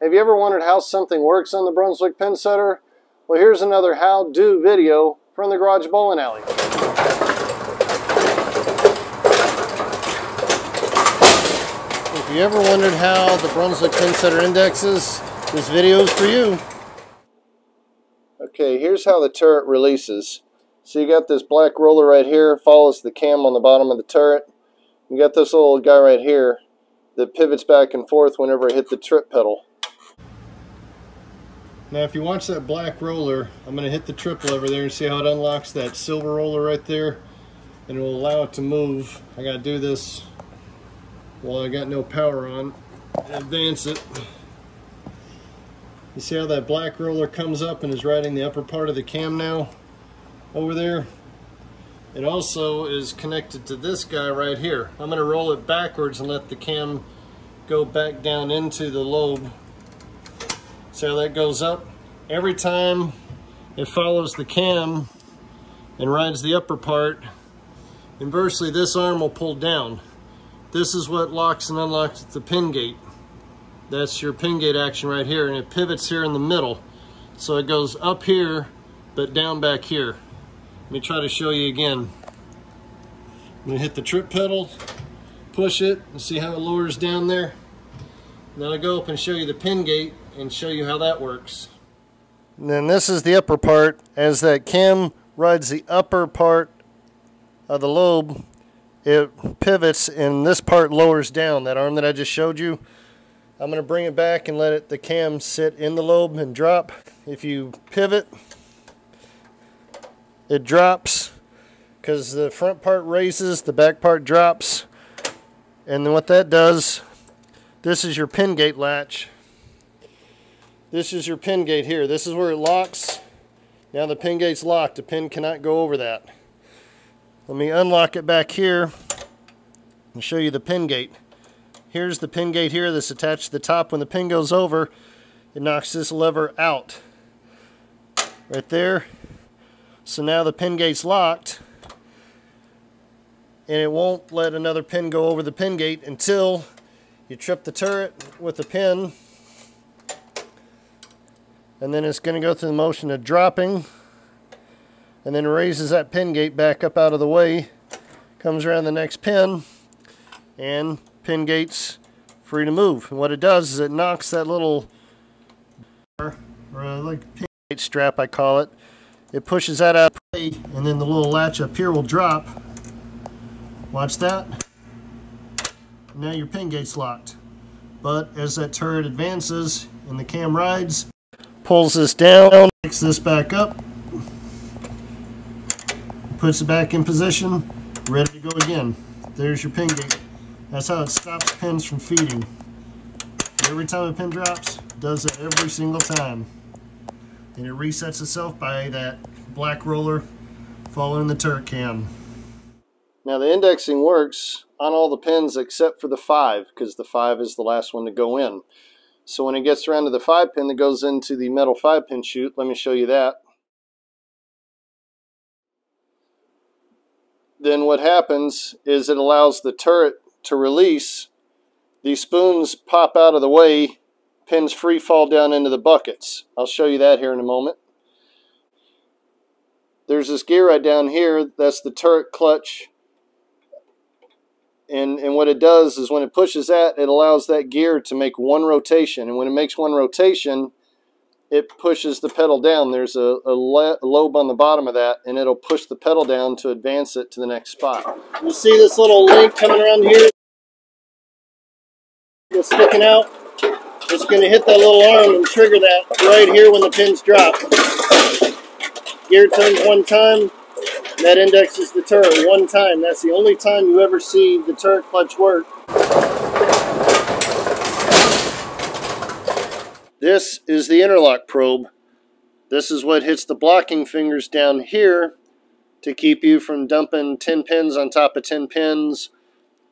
Have you ever wondered how something works on the Brunswick pinsetter? Well, here's another how-do video from the garage bowling alley. If you ever wondered how the Brunswick pinsetter indexes, this video is for you. Okay, here's how the turret releases. So you got this black roller right here, follows the cam on the bottom of the turret. You got this little guy right here that pivots back and forth whenever I hit the trip pedal. Now if you watch that black roller, I'm going to hit the trip lever there and see how it unlocks that silver roller right there, and it will allow it to move. I got to do this while I got no power on. Advance it. You see how that black roller comes up and is riding the upper part of the cam now over there? It also is connected to this guy right here. I'm going to roll it backwards and let the cam go back down into the lobe. See how that goes up? Every time it follows the cam and rides the upper part, inversely this arm will pull down. This is what locks and unlocks the pin gate. That's your pin gate action right here, and it pivots here in the middle. So it goes up here, but down back here. Let me try to show you again. I'm gonna hit the trip pedal, push it, and see how it lowers down there. Then I'll go up and show you the pin gate and show you how that works. And then this is the upper part. As that cam rides the upper part of the lobe, it pivots and this part lowers down, that arm that I just showed you. I'm going to bring it back and let the cam sit in the lobe and drop. If you pivot, it drops because the front part raises, the back part drops. And then what that does, this is your pin gate latch. This is your pin gate here. This is where it locks. Now the pin gate's locked. The pin cannot go over that. Let me unlock it back here and show you the pin gate. Here's the pin gate here that's attached to the top. When the pin goes over, it knocks this lever out. Right there. So now the pin gate's locked, and it won't let another pin go over the pin gate until you trip the turret with the pin. And then it's going to go through the motion of dropping, and then raises that pin gate back up out of the way, comes around the next pin, and pin gate's free to move. And what it does is it knocks that little, or like pin gate strap I call it, it pushes that out, and then the little latch up here will drop. Watch that. Now your pin gate's locked. But as that turret advances and the cam rides, pulls this down, picks this back up, puts it back in position, ready to go again. There's your pin gate. That's how it stops pins from feeding. Every time a pin drops, it does that every single time. And it resets itself by that black roller following the turret cam. Now the indexing works on all the pins except for the 5, because the 5 is the last one to go in. So when it gets around to the 5 pin that goes into the metal 5-pin chute, let me show you that. Then what happens is it allows the turret to release. These spoons pop out of the way, pins free fall down into the buckets. I'll show you that here in a moment. There's this gear right down here, that's the turret clutch. And what it does is when it pushes that, it allows that gear to make one rotation. And when it makes one rotation, it pushes the pedal down. There's a lobe on the bottom of that, and it'll push the pedal down to advance it to the next spot. You see this little link coming around here? It's sticking out. It's going to hit that little arm and trigger that right here when the pins drop. Gear turns one time. That indexes the turret one time. That's the only time you ever see the turret clutch work. This is the interlock probe. This is what hits the blocking fingers down here to keep you from dumping 10 pins on top of 10 pins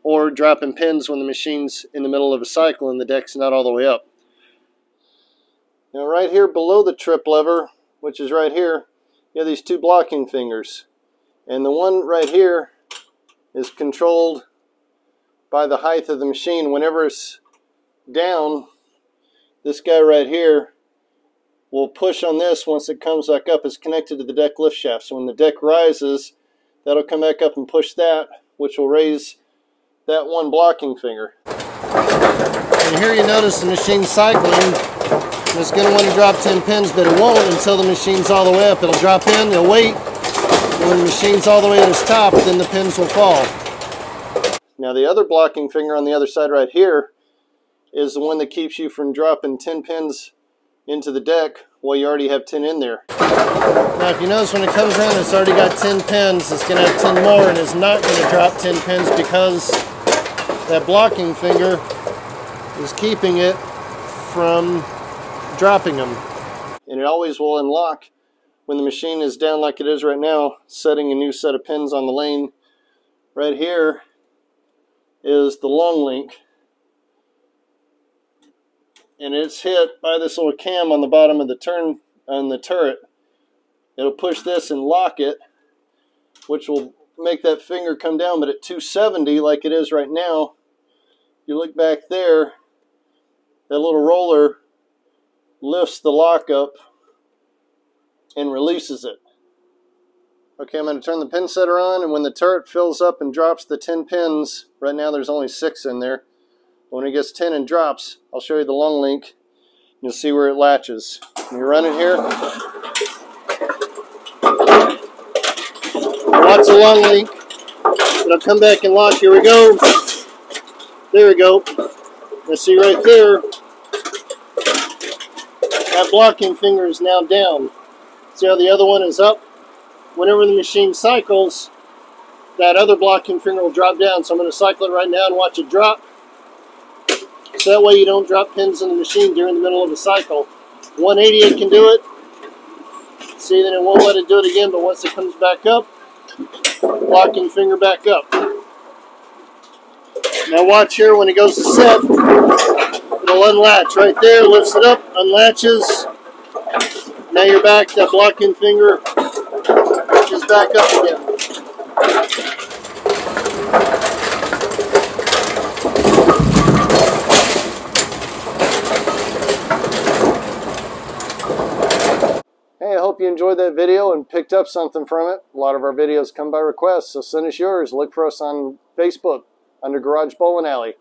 or dropping pins when the machine's in the middle of a cycle and the deck's not all the way up. Now right here below the trip lever, which is right here, you have these 2 blocking fingers. And the one right here is controlled by the height of the machine. Whenever it's down, this guy right here will push on this once it comes back up. It's connected to the deck lift shaft. So when the deck rises, that'll come back up and push that, which will raise that one blocking finger. And here you notice the machine cycling. It's going to want to drop 10 pins, but it won't until the machine's all the way up. It'll drop in, it'll wait, and when the machine's all the way to its top, then the pins will fall. Now the other blocking finger on the other side right here is the one that keeps you from dropping 10 pins into the deck while you already have 10 in there. Now if you notice when it comes around, it's already got 10 pins. It's going to have 10 more, and it's not going to drop 10 pins because that blocking finger is keeping it from dropping them. And it always will unlock when the machine is down like it is right now, setting a new set of pins on the lane. Right here is the long link, and it's hit by this little cam on the bottom of the turret. It'll push this and lock it, which will make that finger come down. But at 270 like it is right now, you look back there, that little roller lifts the lock up and releases it. Okay, I'm going to turn the pin setter on, and when the turret fills up and drops the 10 pins, right now there's only 6 in there. When it gets 10 and drops, I'll show you the long link. You'll see where it latches. When you run it here, watch the long link. It'll come back and lock. Here we go. There we go. You see right there, that blocking finger is now down. See how the other one is up? Whenever the machine cycles, that other blocking finger will drop down. So I'm going to cycle it right now and watch it drop. So that way you don't drop pins in the machine during the middle of a cycle. 180 it can do it. See, then it won't let it do it again, but once it comes back up, blocking finger back up. Now watch here, when it goes to set, it'll unlatch right there, lifts it up, unlatches. Now you're back, that blocking finger is back up again. Hey, I hope you enjoyed that video and picked up something from it. A lot of our videos come by request, so send us yours. Look for us on Facebook under Garage Bowling Alley.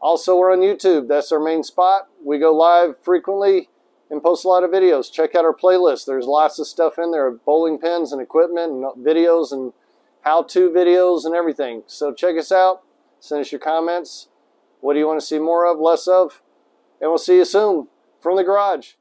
Also, we're on YouTube. That's our main spot. We go live frequently and post a lot of videos. Check out our playlist. There's lots of stuff in there, bowling pins and equipment and videos and how-to videos and everything. So check us out. Send us your comments. What do you want to see more of, less of? And we'll see you soon from the garage.